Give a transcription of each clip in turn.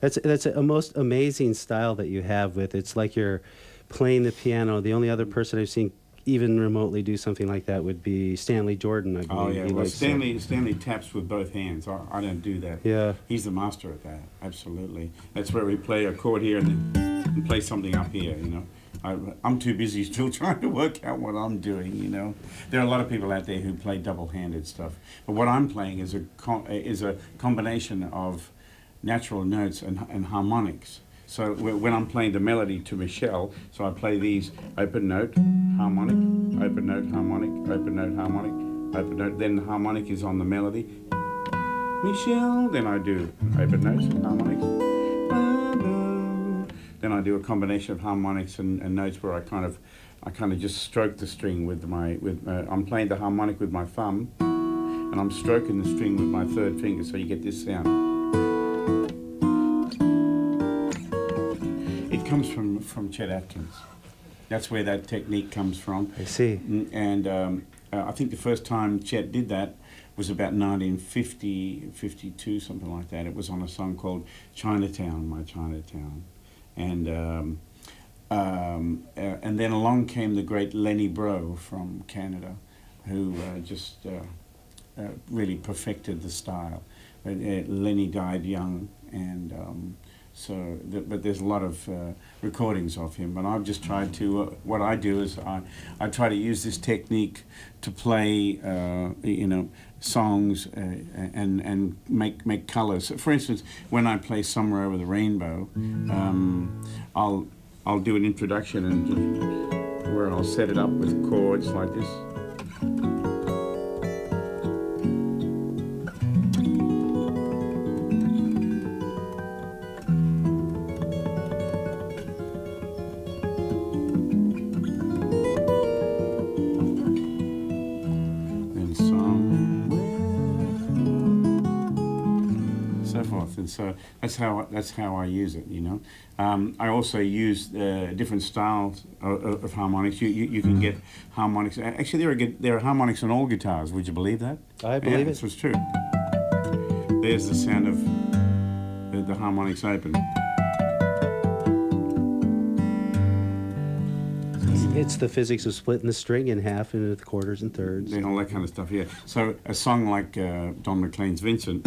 That's a most amazing style that you have with. It's like you're playing the piano. The only other person I've seen even remotely do something like that would be Stanley Jordan, I believe. Oh yeah, well Stanley taps with both hands. I don't do that. Yeah. He's the master at that. Absolutely. That's where we play a chord here and play something up here. You know. I'm too busy still trying to work out what I'm doing, you know. There are a lot of people out there who play double-handed stuff, but what I'm playing is a combination of natural notes and harmonics. So when I'm playing the melody to Michelle, so I play these open note, harmonic, open note, harmonic, open note, harmonic, open note, then the harmonic is on the melody. Michelle, then I do open notes and harmonics. Then I do a combination of harmonics and notes where I kind of just stroke the string with I'm playing the harmonic with my thumb, and I'm stroking the string with my third finger, so you get this sound. It comes from Chet Atkins. That's where that technique comes from. I see. And I think the first time Chet did that was about 1950, 52, something like that. It was on a song called Chinatown, My Chinatown. And then along came the great Lenny Breau from Canada, who just really perfected the style. Lenny died young, and but there's a lot of recordings of him. And I've just tried to. What I do is I try to use this technique to play, songs and make colors. For instance, when I play Somewhere Over the Rainbow, I'll do an introduction and just, where I'll set it up with chords like this. And so that's how I use it, you know. I also use different styles of harmonics. You can get harmonics. Actually, there are harmonics on all guitars. Would you believe that? I believe it. This was true. There's the sound of the harmonics open. It's the physics of splitting the string in half into the quarters and thirds. And all that kind of stuff, yeah. So a song like Don McLean's Vincent.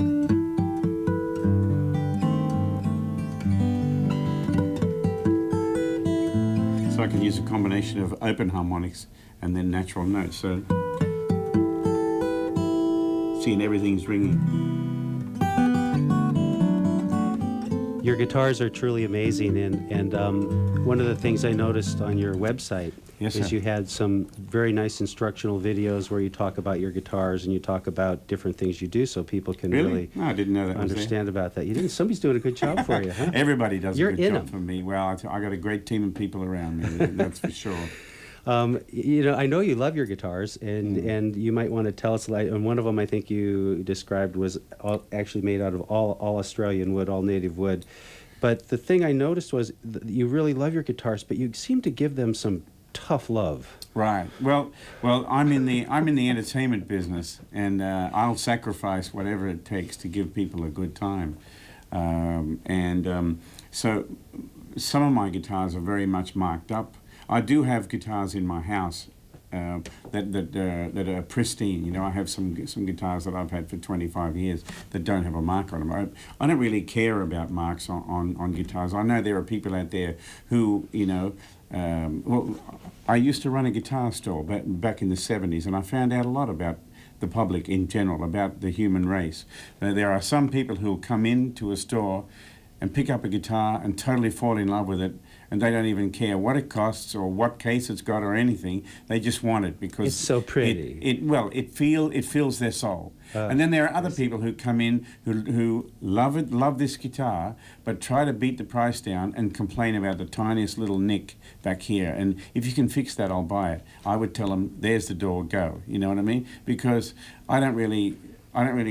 So I can use a combination of open harmonics and then natural notes. So, seeing everything's ringing. Your guitars are truly amazing, and one of the things I noticed on your website is you had some very nice instructional videos where you talk about your guitars and you talk about different things you do, so people can really No, I didn't know that understand about that. You didn't. Somebody's doing a good job for you, huh? Everybody does You're a good job for me. Well, I got a great team of people around me. That's for sure. I know you love your guitars, and you might want to tell us. And one of them, I think you described, was actually made out of all Australian wood, all native wood. But the thing I noticed was you really love your guitars, but you seem to give them some tough love. Right. Well, I'm in the entertainment business, and I'll sacrifice whatever it takes to give people a good time. So some of my guitars are very much marked up. I do have guitars in my house that are pristine. You know, I have some guitars that I've had for 25 years that don't have a mark on them. I don't really care about marks on guitars. I know there are people out there who, I used to run a guitar store back in the 70s, and I found out a lot about the public in general, about the human race. There are some people who will come into a store and pick up a guitar and totally fall in love with it, and they don't even care what it costs or what case it's got or anything. They just want it because it's so pretty. It fills their soul. And then there are other people who come in who love this guitar, but try to beat the price down and complain about the tiniest little nick back here. And if you can fix that, I'll buy it. I would tell them, there's the door, go. You know what I mean? Because I don't really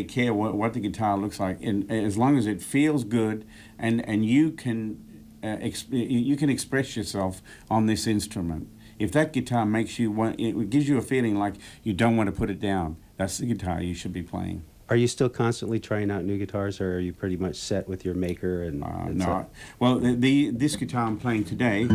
care what the guitar looks like, and as long as it feels good, and you can express yourself on this instrument. If that guitar makes you it gives you a feeling like you don't want to put it down, that's the guitar you should be playing. Are you still constantly trying out new guitars, or are you pretty much set with your maker? And No. Well, this guitar I'm playing today, as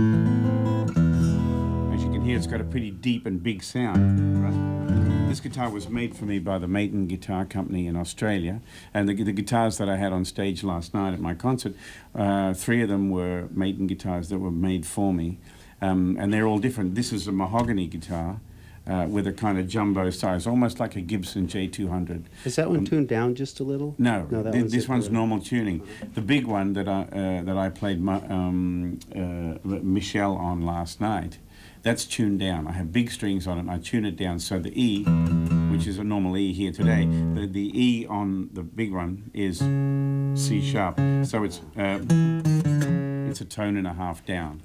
you can hear, it's got a pretty deep and big sound. Right? This guitar was made for me by the Maiden Guitar Company in Australia, and the guitars that I had on stage last night at my concert, 3 of them were Maiden guitars that were made for me, and they're all different. This is a mahogany guitar. With a kind of jumbo size, almost like a Gibson J200. Is that one tuned down just a little? No, that this one's normal tuning. The big one that I played Michelle on last night, that's tuned down. I have big strings on it, and I tune it down so the E, which is a normal E here today, the E on the big one is C sharp, so it's a tone and a half down.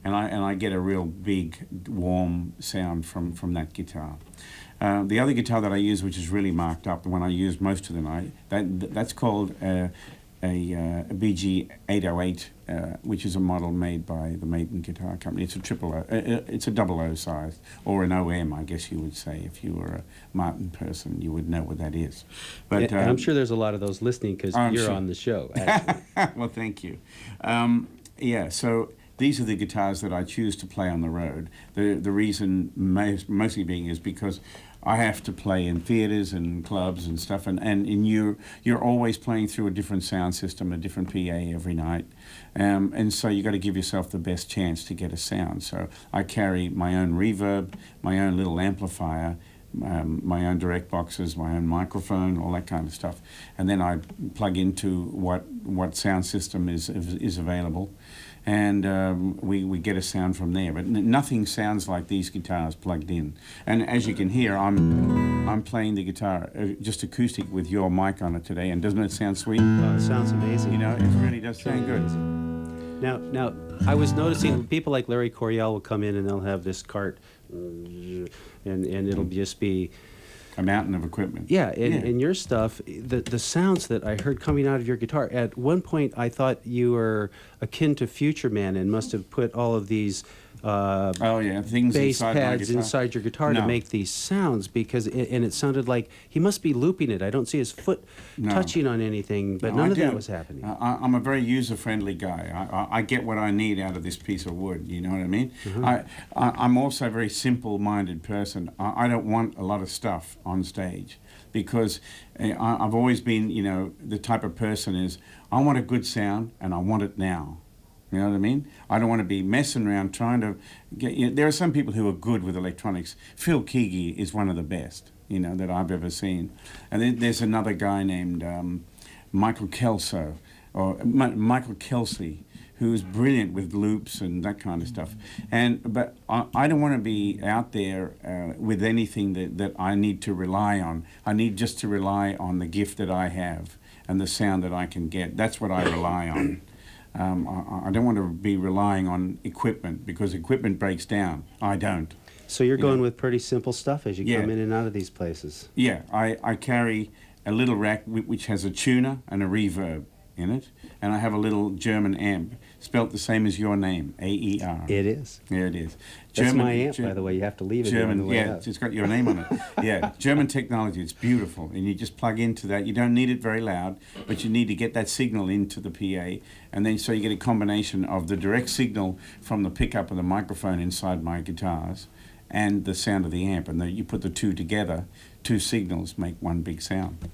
And I get a real big, warm sound from that guitar. The other guitar that I use, which is really marked up, the one I use most of the night, that's called a BG 808, which is a model made by the Maiden Guitar Company. It's a it's a 00 size, or an OM, I guess you would say. If you were a Martin person, you would know what that is. But and I'm sure there's a lot of those listening because you're on the show. Well, thank you. Yeah, so. These are the guitars that I choose to play on the road. The reason mostly being is because I have to play in theaters and clubs and stuff, and you're always playing through a different sound system, a different PA every night, and so you got to give yourself the best chance to get a sound. So I carry my own reverb, my own little amplifier, my own direct boxes, my own microphone, all that kind of stuff, and then I plug into what sound system is available. And we get a sound from there, but nothing sounds like these guitars plugged in. And as you can hear, I'm playing the guitar just acoustic with your mic on it today, and doesn't it sound sweet? Oh, it sounds amazing. You know, it really does sound good. Now, I was noticing people like Larry Coryell will come in and they'll have this cart, and it'll just be a mountain of equipment. Yeah, and your stuff, the sounds that I heard coming out of your guitar, at one point I thought you were akin to Future Man and must have put all of these things bass inside pads inside your guitar to make these sounds, because it sounded like he must be looping it. I don't see his foot touching on anything, but none of that was happening. I'm a very user-friendly guy. I get what I need out of this piece of wood, you know what I mean? Mm-hmm. I'm also a very simple-minded person. I don't want a lot of stuff on stage, because I've always been, the type of person is, I want a good sound and I want it now. You know what I mean? I don't want to be messing around trying to get... there are some people who are good with electronics. Phil Keaggy is one of the best, that I've ever seen. And then there's another guy named Michael Kelsey, who's brilliant with loops and that kind of stuff. But I don't want to be out there with anything that I need to rely on. I need just to rely on the gift that I have and the sound that I can get. That's what I rely on. I don't want to be relying on equipment, because equipment breaks down. I don't. So you're going with pretty simple stuff as you come in and out of these places. Yeah, I carry a little rack which has a tuner and a reverb in it, and I have a little German amp, spelt the same as your name, AER. It is. Yeah, it is. That's my amp, by the way. You have to leave it on the way out. It's got your name on it. Yeah, German technology. It's beautiful, and you just plug into that. You don't need it very loud, but you need to get that signal into the PA, and then so you get a combination of the direct signal from the pickup of the microphone inside my guitars and the sound of the amp, and then you put the two together. Two signals make one big sound.